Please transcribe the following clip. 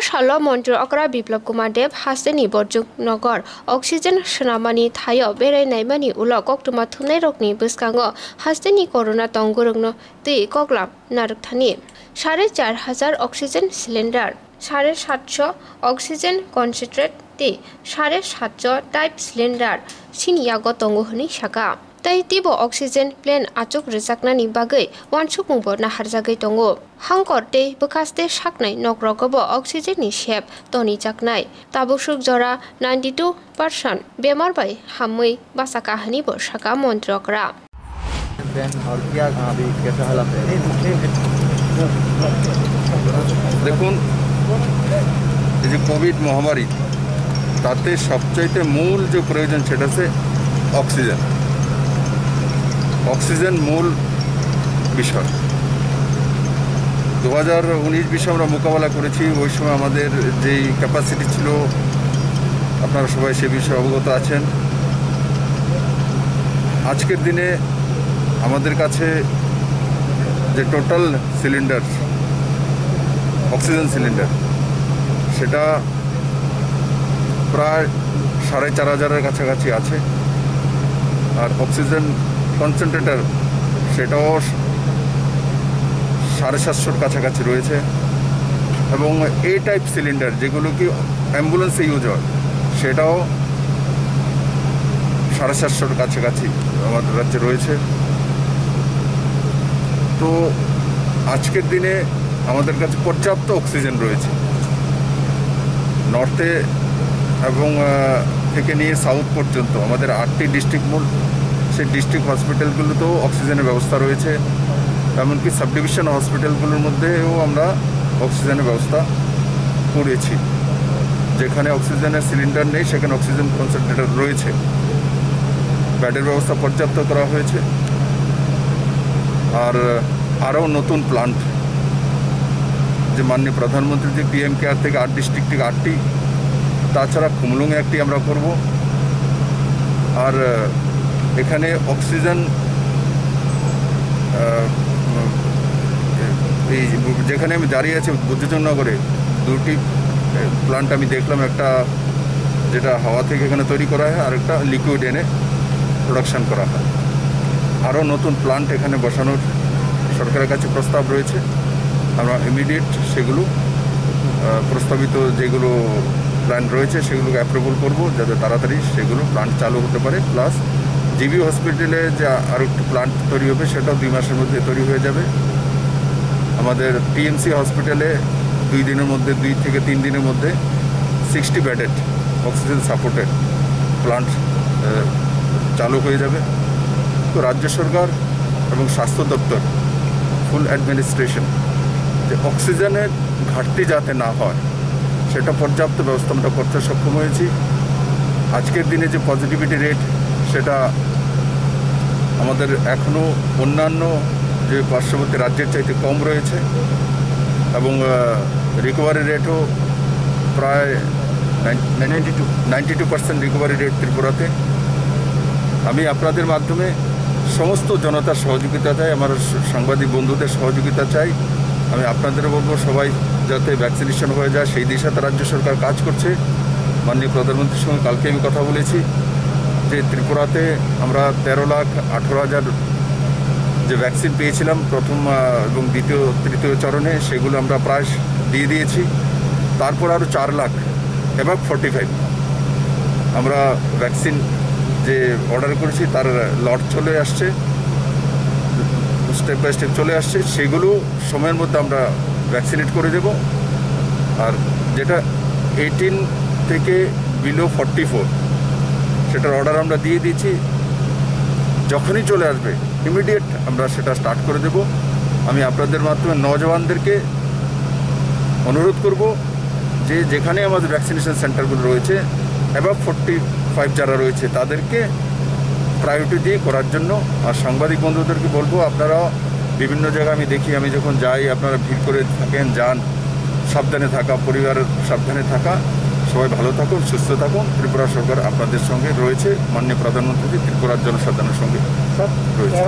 সাল মন্ত্রী অকরা বিপ্লব কুমার দেব হাস্তেনি বরজুকনगर অক্সিজেন সোনামানি থায় বেড়াইনাইমানি উল কক্টুमा थुनाय रकनि बसकांगो हास्तेनि करona तंगुरुंनो तै कगलाम नारकथानि 4,500 অক্সিজেন সিলিন্ডার 750 অক্সিজেন কনসেন্ট্রেট तै 750 टाइप सिलिन्डार सिनियागो तंगो हनि साका तै तिबो ऑक्सीजन प्लेन आचुक रिजाकनानि बागै वानसुकुंबो नाहारजागै दंगो हांकर तै बकास्ते साकनाय नगरगबो ऑक्सीजननि शेप तनि जाकनाय ताबुसुक जरा 92% बेमार बाय हामै बासाका हनिबो साका मन्त्रकरा দেখুন এই যে কোভিড মহামারী তাতে সবচাইতে মূল যে প্রয়োজন সেটা হচ্ছে অক্সিজেন অক্সিজেন মূল বিষয় 2019-20 আমরা মোকাবেলা করেছি ওই সময় আমাদের যেই ক্যাপাসিটি ছিল আপনারা সবাই সে বিষয়ে অবগত আছেন আজকের দিনে আমাদের কাছে যে টোটাল সিলিন্ডার অক্সিজেন সিলিন্ডার সেটা প্রায় 4,500-এর কাছাকাছি আছে আর অক্সিজেন কনসেন্ট্রেটর সেটাও 750-এর কাছাকাছি রয়েছে এবং এ টাইপ সিলিন্ডার যেগুলো কি অ্যাম্বুলেন্সে ইউজ হয় সেটাও 750-এর কাছাকাছি আমাদের রাজ্যে রয়েছে তো আজকের দিনে আমাদের কাছে পর্যাপ্ত অক্সিজেন রয়েছে নর্থে এবং থেকে নিয়ে সাউথ পর্যন্ত আমাদের 8টি ডিস্ট্রিক্ট মূল সেই ডিস্ট্রিক্ট হসপিটালগুলোতেও অক্সিজেনের ব্যবস্থা রয়েছে এমনকি সাব ডিভিশন হসপিটালগুলোর মধ্যেও আমরা অক্সিজেনের ব্যবস্থা করেছি যেখানে অক্সিজেনের সিলিন্ডার নেই সেখানে অক্সিজেন কনসেন্ট্রেটর রয়েছে বেডের ব্যবস্থা পর্যাপ্ত করা হয়েছে আর আরও নতুন প্লান্ট যে মাননীয় প্রধানমন্ত্রী যে পিএম কেয়ার থেকে 8 ডিস্ট্রিক্ট থেকে 8টি তাছাড়া কুমলুঙে একটি আমরা করব আর এখানে অক্সিজেন এই যেখানে আমি দাঁড়িয়ে আছি বুদ্ধজনগরে 2টি প্লান্ট আমি দেখলাম একটা যেটা হাওয়া থেকে এখানে তৈরি করা হয় আর একটা লিকুইড এনে প্রোডাকশন করা হয় আরও নতুন প্লান্ট এখানে বসানোর সরকারের কাছে প্রস্তাব রয়েছে আমরা ইমিডিয়েট সেগুলো প্রস্তাবিত যেগুলো প্ল্যান রয়েছে সেগুলোকে অ্যাপ্রুভাল করব যাতে তাড়াতাড়ি সেগুলো প্লান্ট চালু হতে পারে প্লাস জিবি হসপিটালে যে আরও একটি প্লান্ট তৈরি হবে সেটাও 2 মাসের মধ্যে তৈরি হয়ে যাবে আমাদের টিএমসি হসপিটালে 2 দিনের মধ্যে 2 থেকে 3 দিনের মধ্যে 60 বেডেড অক্সিজেন সাপোর্টেড প্লান্ট চালু হয়ে যাবে তো রাজ্য সরকার এবং স্বাস্থ্য দপ্তর ফুল অ্যাডমিনিস্ট্রেশন যে অক্সিজেনের ঘাটতি যাতে না হয় সেটা পর্যাপ্ত ব্যবস্থা আমরা করতে সক্ষম হয়েছি আজকের দিনে যে পজিটিভিটি রেট সেটা আমাদের এখনও অন্যান্য যে পার্শ্ববর্তী রাজ্যের চাইতে কম রয়েছে এবং রিকভারি রেটও প্রায় 92% রিকভারি রেট ত্রিপুরাতে আমি আপনাদের মাধ্যমে সমস্ত জনতার সহযোগিতা চাই আমার সাংবাদিক বন্ধুদের সহযোগিতা চাই আমি আপনাদের বলবো সবাই যাতে ভ্যাকসিনেশন হয়ে যায় সেই দিশাতে রাজ্য সরকার কাজ করছে মাননীয় প্রধানমন্ত্রীর সঙ্গে কালকে আমি কথা বলেছি যে ত্রিপুরাতে আমরা 13,18,000 যে ভ্যাকসিন পেয়েছিলাম প্রথম এবং দ্বিতীয় তৃতীয় চরণে সেগুলো আমরা প্রায় দিয়ে দিয়েছি তারপর আরও 4 লাখ এবং 45 আমরা ভ্যাকসিন যে অর্ডার করেছি তার লট চলে আসছে স্টেপ বাই স্টেপ চলে আসছে সেগুলো সময়ের মধ্যে আমরা ভ্যাকসিনেট করে দেব আর যেটা 18 থেকে বিলো 44 সেটার অর্ডার আমরা দিয়ে দিয়েছি যখনই চলে আসবে ইমিডিয়েট আমরা সেটা স্টার্ট করে দেব আমি আপনাদের মাধ্যমে নওজওয়ানদেরকে অনুরোধ করব যে যেখানে আমাদের ভ্যাকসিনেশন সেন্টারগুলো রয়েছে অ্যাবাভ 45 যারা রয়েছে তাদেরকে প্রায়োরিটি দিয়ে করার জন্য আর সাংবাদিক বন্ধুদেরকে বলবো আপনারা বিভিন্ন জায়গায় আমি দেখি আমি যখন যাই আপনারা ভিড় করে থাকেন যান সাবধানে থাকা পরিবারের সাবধানে থাকা সবাই ভালো থাকুন সুস্থ থাকুন ত্রিপুরা সরকার আপনাদের সঙ্গে রয়েছে মাননীয় প্রধানমন্ত্রী ত্রিপুরার জনসাধারণের সঙ্গে রয়েছে